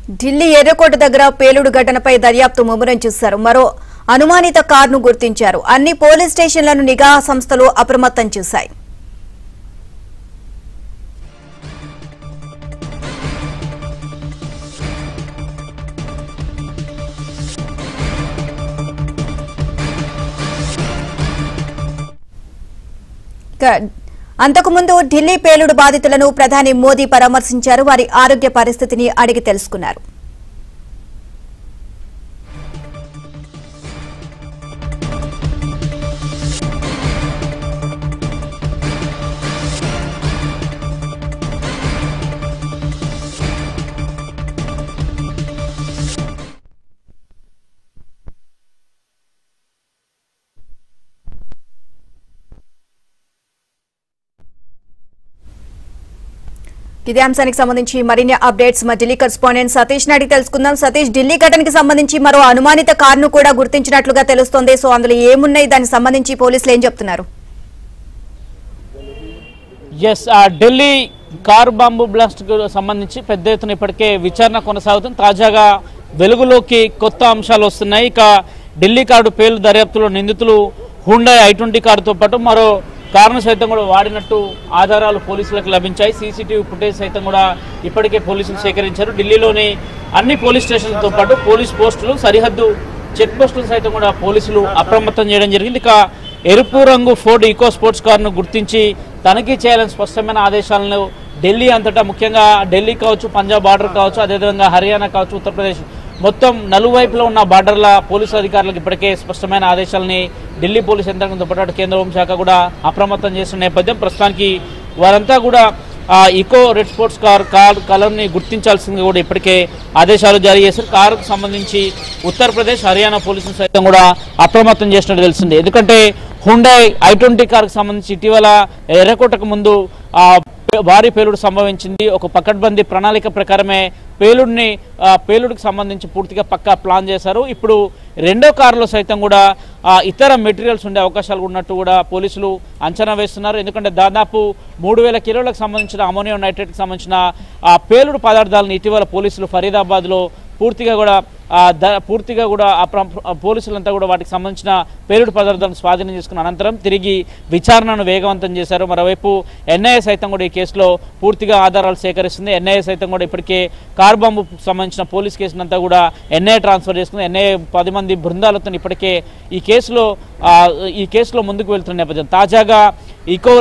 ఢిల్లీ ఎర్రకోట దగ్గర పేలుడు ఘటనపై దర్యాప్తు ముమ్మరం చేశారు. మరో అనుమానిత కారును గుర్తించారు. అన్ని పోలీస్ స్టేషన్లను నిఘా సంస్థలు అప్రమత్తం చేశాయి. అంతకుముందు ఢిల్లీ పేలుడు బాధితులను ప్రధాని మోదీ పరామర్శించారు. వారి ఆరోగ్య పరిస్థితిని అడిగి తెలుసుకున్నారు. ఇదే అంశానికి సంబంధించి మరిన్ని అప్డేట్స్ మా ఢిల్లీ కరెస్పాండెంట్ సతీష్ అడిగి తెలుసుకుందాం. సతీష్, ఢిల్లీ ఘటనకి సంబంధించి మరో అనుమానిత కారును కూడా గుర్తించినట్లుగా తెలుస్తోంది. సో అందులో ఏమున్నాయి, దానికి సంబంధించి పోలీసులు ఏం చెప్తున్నారు? ఢిల్లీ కారు బాంబు బ్లాస్ట్ కు సంబంధించి పెద్ద ఎత్తున ఇప్పటికే విచారణ కొనసాగుతుంది. తాజాగా వెలుగులోకి కొత్త అంశాలు వస్తున్నాయి. ఇక ఢిల్లీ కారు పేలు దర్యాప్తులో నిందితులు హుండాయ్ i20 కారుతో పాటు మరో కారును సైతం కూడా వాడినట్టు ఆధారాలు పోలీసులకు లభించాయి. సీసీటీవీ ఫుటేజ్ సైతం కూడా ఇప్పటికే పోలీసులు సేకరించారు. ఢిల్లీలోని అన్ని పోలీస్ స్టేషన్లతో పాటు పోలీస్ పోస్టులు, సరిహద్దు చెక్ పోస్టులు సైతం కూడా పోలీసులు అప్రమత్తం చేయడం జరిగింది. ఇక ఎరుపు రంగు ఫోర్డ్ ఈకో స్పోర్ట్స్ కారును గుర్తించి తనిఖీ చేయాలని స్పష్టమైన ఆదేశాలను ఢిల్లీ అంతటా, ముఖ్యంగా ఢిల్లీ కావచ్చు, పంజాబ్ బార్డర్ కావచ్చు, అదేవిధంగా హర్యానా కావచ్చు, ఉత్తరప్రదేశ్ మొత్తం నలువైపులో ఉన్న బార్డర్ల పోలీసు అధికారులకు ఇప్పటికే స్పష్టమైన ఆదేశాలని ఢిల్లీ పోలీసు యంత్రాంగంతో పాటు కేంద్ర హోంశాఖ కూడా అప్రమత్తం చేసిన నేపథ్యం ప్రస్తుతానికి వారంతా కూడా ఈకో రెడ్ స్పోర్ట్స్ కార్ కలర్ని గుర్తించాల్సిందిగా కూడా ఇప్పటికే ఆదేశాలు జారీ చేశారు. కారుకు సంబంధించి ఉత్తరప్రదేశ్, హర్యానా పోలీసులు సైతం కూడా అప్రమత్తం చేసినట్టు తెలిసింది. ఎందుకంటే హుండాయ్ i20 కారుకు సంబంధించి ఇటీవల ఎర్రకోటకు ముందు భారీ పేలుడు సంభవించింది. ఒక పకడ్బందీ ప్రణాళిక ప్రకారమే పేలుడుకి సంబంధించి పూర్తిగా పక్కా ప్లాన్ చేశారు. ఇప్పుడు రెండో కారులో సైతం కూడా ఇతర మెటీరియల్స్ ఉండే అవకాశాలు ఉన్నట్టు కూడా పోలీసులు అంచనా వేస్తున్నారు. ఎందుకంటే దాదాపు 3000 కిలోలకు సంబంధించిన అమోనియం నైట్రేట్కి సంబంధించిన పేలుడు పదార్థాలను ఇటీవల పోలీసులు ఫరీదాబాద్లో పూర్తిగా కూడా పోలీసులంతా కూడా వాటికి సంబంధించిన పేలుడు పదార్థాలను స్వాధీనం చేసుకున్న అనంతరం తిరిగి విచారణను వేగవంతం చేశారు. మరోవైపు ఎన్ఐఏ సైతం కూడా ఈ కేసులో పూర్తిగా ఆధారాలు సేకరిస్తుంది. ఎన్ఐఏ సైతం కూడా ఇప్పటికే కారు బాంబుకు సంబంధించిన పోలీస్ కేసునంతా కూడా ఎన్ఐఏ ట్రాన్స్ఫర్ చేసుకుంది. ఎన్ఐఏ 10 మంది బృందాలతో ఇప్పటికే ఈ కేసులో ముందుకు వెళ్తున్న నేపథ్యం తాజాగా ఈకో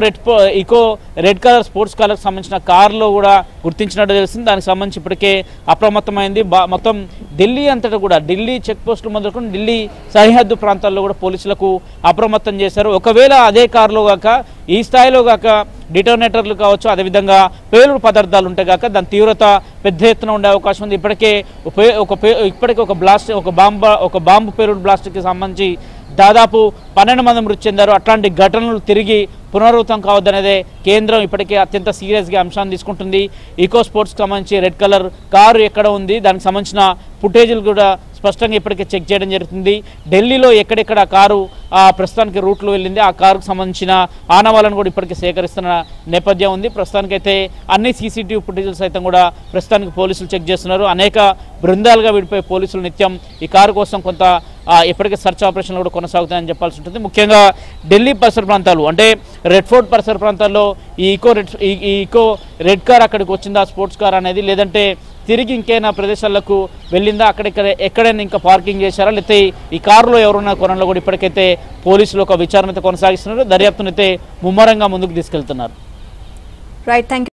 రెడ్ కలర్ స్పోర్ట్స్ కార్లకు సంబంధించిన కారులో కూడా గుర్తించినట్టు తెలిసింది. దానికి సంబంధించి ఇప్పటికే అప్రమత్తమైంది. మొత్తం ఢిల్లీ అంతటా కూడా ఢిల్లీ చెక్ పోస్టులు మొదలుకొని ఢిల్లీ సరిహద్దు ప్రాంతాల్లో కూడా పోలీసులకు అప్రమత్తం చేశారు. ఒకవేళ అదే కారులో గాక, ఈ స్థాయిలో గాక డిటోనేటర్లు కావచ్చు, అదేవిధంగా పేలుడు పదార్థాలు ఉంటే గాక దాని తీవ్రత పెద్ద ఎత్తున ఉండే అవకాశం ఉంది. ఇప్పటికే ఒక బాంబు పేలుడు బ్లాస్ట్కి సంబంధించి దాదాపు 12 మంది మృతి చెందారు. అట్లాంటి ఘటనలు తిరిగి పునరావృతం కావద్దనేదే కేంద్రం ఇప్పటికే అత్యంత సీరియస్గా అంశాన్ని తీసుకుంటుంది. ఈకో స్పోర్ట్స్కి సంబంధించి రెడ్ కలర్ కారు ఎక్కడ ఉంది, దానికి సంబంధించిన ఫుటేజీలు కూడా స్పష్టంగా ఇప్పటికే చెక్ చేయడం జరుగుతుంది. ఢిల్లీలో ఎక్కడెక్కడ కారు ప్రస్తుతానికి రూట్లో వెళ్ళింది, ఆ కారుకు సంబంధించిన ఆనవాళ్ళను కూడా ఇప్పటికే సేకరిస్తున్న నేపథ్యం ఉంది. ప్రస్తుతానికైతే అన్ని సీసీటీవీ ఫుటేజీలు సైతం కూడా ప్రస్తుతానికి పోలీసులు చెక్ చేస్తున్నారు. అనేక బృందాలుగా విడిపోయే పోలీసులు నిత్యం ఈ కారు కోసం కొంత ఇప్పటికే సెర్చ్ ఆపరేషన్లు కూడా కొనసాగుతాయని చెప్పాల్సి ఉంటుంది. ముఖ్యంగా ఢిల్లీ పరిసర ప్రాంతాలు అంటే రెడ్ ఫోర్ట్ పరిసర ప్రాంతాల్లో ఈ ఈకో రెడ్ కార్ అక్కడికి వచ్చిందా, స్పోర్ట్స్ కార్ అనేది, లేదంటే తిరిగి ఇంకైనా ప్రదేశాలకు వెళ్ళిందా, ఎక్కడైనా ఇంకా పార్కింగ్ చేశారా, లేకపోతే ఈ కారులో ఎవరున్న కోణంలో కూడా ఇప్పటికైతే పోలీసులు ఒక విచారణ కొనసాగిస్తున్నారు. దర్యాప్తునైతే ముమ్మరంగా ముందుకు తీసుకెళ్తున్నారు. Right, thank you.